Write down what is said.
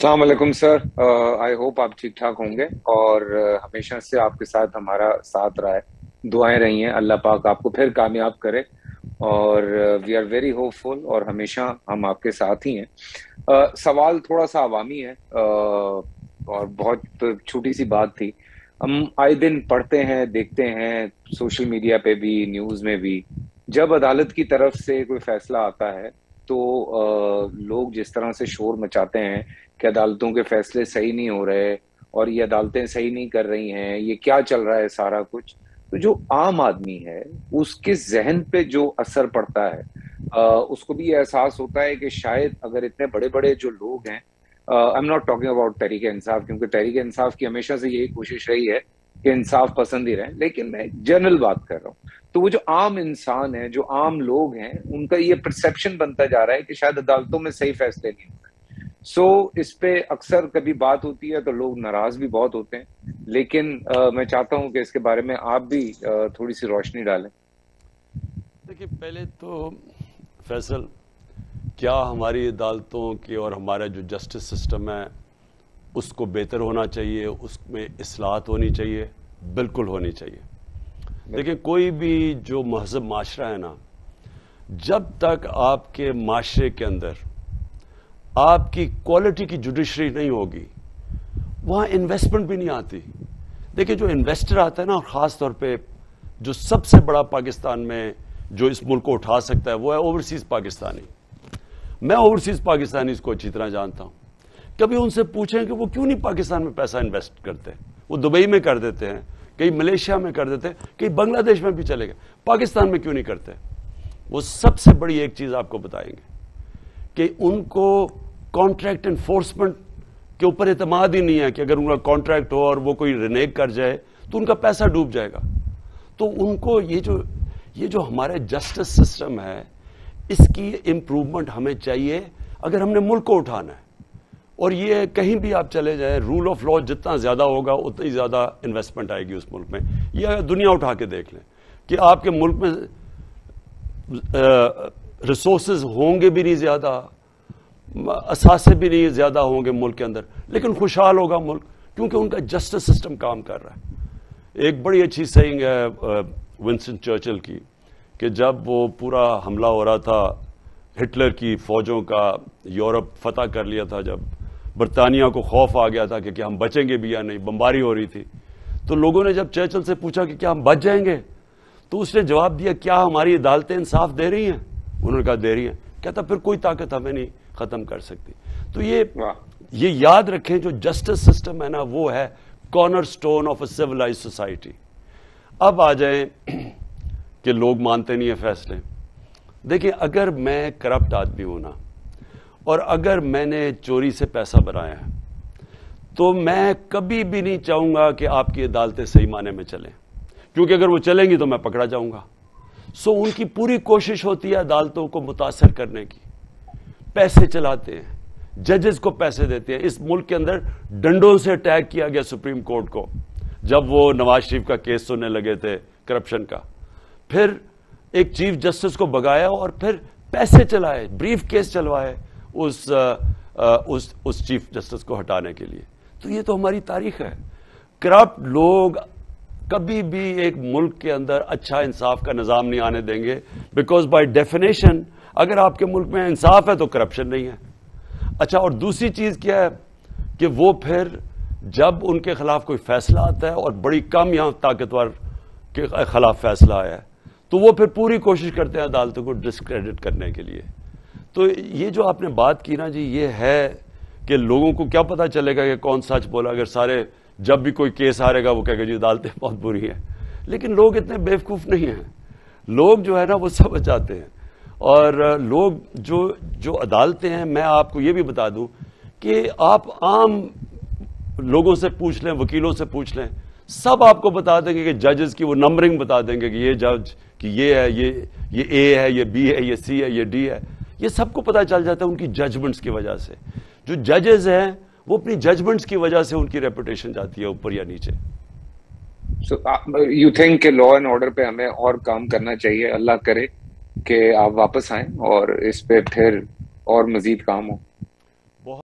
अस्सलाम वालेकुम sir. I hope आप ठीक ठाक होंगे और हमेशा से आपके साथ हमारा साथ रहा है। दुआएं रही हैं, अल्लाह पाक आपको फिर कामयाब करे और वी आर वेरी होपफुल और हमेशा हम आपके साथ ही हैं। सवाल थोड़ा सा अवामी है और बहुत छोटी सी बात थी। हम आए दिन पढ़ते हैं, देखते हैं सोशल मीडिया पे भी, न्यूज़ में भी, जब अदालत की तरफ से कोई फैसला आता है तो लोग जिस तरह से शोर मचाते हैं कि अदालतों के फैसले सही नहीं हो रहे और ये अदालतें सही नहीं कर रही हैं, ये क्या चल रहा है सारा कुछ। तो जो आम आदमी है उसके जहन पे जो असर पड़ता है, उसको भी ये एहसास होता है कि शायद अगर इतने बड़े बड़े जो लोग हैं, I am not talking about Tehreek Insaf, क्योंकि तहरीक इंसाफ की हमेशा से यही कोशिश रही है कि इंसाफ पसंद ही रहे, लेकिन मैं जनरल बात कर रहा हूँ। तो वो जो आम इंसान है, जो आम लोग हैं, उनका ये परसेप्शन बनता जा रहा है कि शायद अदालतों में सही फैसले नहीं हो रहे। इस पे अक्सर कभी बात होती है तो लोग नाराज भी बहुत होते हैं, लेकिन मैं चाहता हूं कि इसके बारे में आप भी थोड़ी सी रोशनी डालें। देखिए, पहले तो फैसल, क्या हमारी अदालतों की और हमारा जो जस्टिस सिस्टम है उसको बेहतर होना चाहिए, उसमें इस्लाहत होनी चाहिए, बिल्कुल होनी चाहिए। देखिए, कोई भी जो महज़ब माशरा है ना, जब तक आपके माशरे के अंदर आपकी क्वालिटी की जुडिशरी नहीं होगी, वहाँ इन्वेस्टमेंट भी नहीं आती। देखिए, जो इन्वेस्टर आता है ना, और ख़ास तौर पे जो सबसे बड़ा पाकिस्तान में जो इस मुल्क को उठा सकता है वो है ओवरसीज़ पाकिस्तानी। मैं ओवरसीज़ पाकिस्तानी को अच्छी तरह जानता हूँ। कभी उनसे पूछें कि वो क्यों नहीं पाकिस्तान में पैसा इन्वेस्ट करते। वो दुबई में कर देते हैं, कहीं मलेशिया में कर देते हैं, कहीं बांग्लादेश में भी चले गए, पाकिस्तान में क्यों नहीं करते। वो सबसे बड़ी एक चीज़ आपको बताएंगे कि उनको कॉन्ट्रैक्ट एनफोर्समेंट के ऊपर एतमाद ही नहीं है कि अगर उनका कॉन्ट्रैक्ट हो और वो कोई रिनेग कर जाए तो उनका पैसा डूब जाएगा। तो उनको ये जो हमारा जस्टिस सिस्टम है, इसकी इम्प्रूवमेंट हमें चाहिए अगर हमने मुल्क को उठाना है। और ये कहीं भी आप चले जाएं, रूल ऑफ लॉ जितना ज़्यादा होगा उतनी ज़्यादा इन्वेस्टमेंट आएगी उस मुल्क में। ये दुनिया उठा के देख लें कि आपके मुल्क में रिसोर्सेज होंगे भी नहीं ज़्यादा, असासे भी नहीं ज़्यादा होंगे मुल्क के अंदर, लेकिन खुशहाल होगा मुल्क, क्योंकि उनका जस्टिस सिस्टम काम कर रहा है। एक बड़ी अच्छी सेइंग है विंस्टन चर्चिल की कि जब वो पूरा हमला हो रहा था, हिटलर की फौजों का, यूरोप फतह कर लिया था, जब बरतानिया को खौफ आ गया था कि क्या हम बचेंगे भी या नहीं, बमबारी हो रही थी, तो लोगों ने जब चर्चिल से पूछा कि क्या हम बच जाएंगे, तो उसने जवाब दिया, क्या हमारी अदालतें इंसाफ दे रही हैं। उन्होंने कहा दे रही हैं। कहता फिर कोई ताकत हमें नहीं खत्म कर सकती। तो ये याद रखें, जो जस्टिस सिस्टम है ना, वो है cornerstone of a civilised society. अब आ जाए कि लोग मानते नहीं है फैसले। देखिए, अगर मैं करप्ट आदमी हूं ना, और अगर मैंने चोरी से पैसा बनाया है, तो मैं कभी भी नहीं चाहूंगा कि आपकी अदालतें सही माने में चलें, क्योंकि अगर वो चलेंगी तो मैं पकड़ा जाऊंगा। उनकी पूरी कोशिश होती है अदालतों को मुतासर करने की। पैसे चलाते हैं, जजेस को पैसे देते हैं। इस मुल्क के अंदर डंडों से अटैक किया गया सुप्रीम कोर्ट को जब वो नवाज शरीफ का केस सुनने लगे थे करप्शन का। फिर एक चीफ जस्टिस को भगाया और फिर पैसे चलाए, ब्रीफ केस चलवाए उस चीफ जस्टिस को हटाने के लिए। तो ये तो हमारी तारीख है। करप्ट लोग कभी भी एक मुल्क के अंदर अच्छा इंसाफ का निजाम नहीं आने देंगे, बिकॉज बाय डेफिनेशन अगर आपके मुल्क में इंसाफ है तो करप्शन नहीं है। अच्छा, और दूसरी चीज क्या है कि वो फिर जब उनके खिलाफ कोई फैसला आता है, और बड़ी कम यहां ताकतवर के खिलाफ फैसला आया है, तो वो फिर पूरी कोशिश करते हैं अदालतों को डिस्क्रेडिट करने के लिए। तो ये जो आपने बात की ना जी, ये है कि लोगों को क्या पता चलेगा कि कौन सच बोला। अगर सारे जब भी कोई केस हारेगा वो कहेगा जी अदालतें बहुत बुरी हैं, लेकिन लोग इतने बेवकूफ़ नहीं हैं। लोग जो है ना वो समझ जाते हैं। और लोग जो अदालतें हैं, मैं आपको ये भी बता दूं कि आप आम लोगों से पूछ लें, वकीलों से पूछ लें, सब आपको बता देंगे कि जजेस की वो नंबरिंग बता देंगे कि ये जज कि ये है, ये ए है, ये बी है, ये सी है, ये डी है। ये सबको पता चल जाता है उनकी जजमेंट्स की वजह से। जो जजेस हैं वो अपनी जजमेंट्स की वजह से उनकी रेपुटेशन जाती है ऊपर या नीचे। यू थिंक कि लॉ एंड ऑर्डर पे हमें और काम करना चाहिए? अल्लाह करे कि आप वापस आएं और इस पे फिर और मजीद काम हो।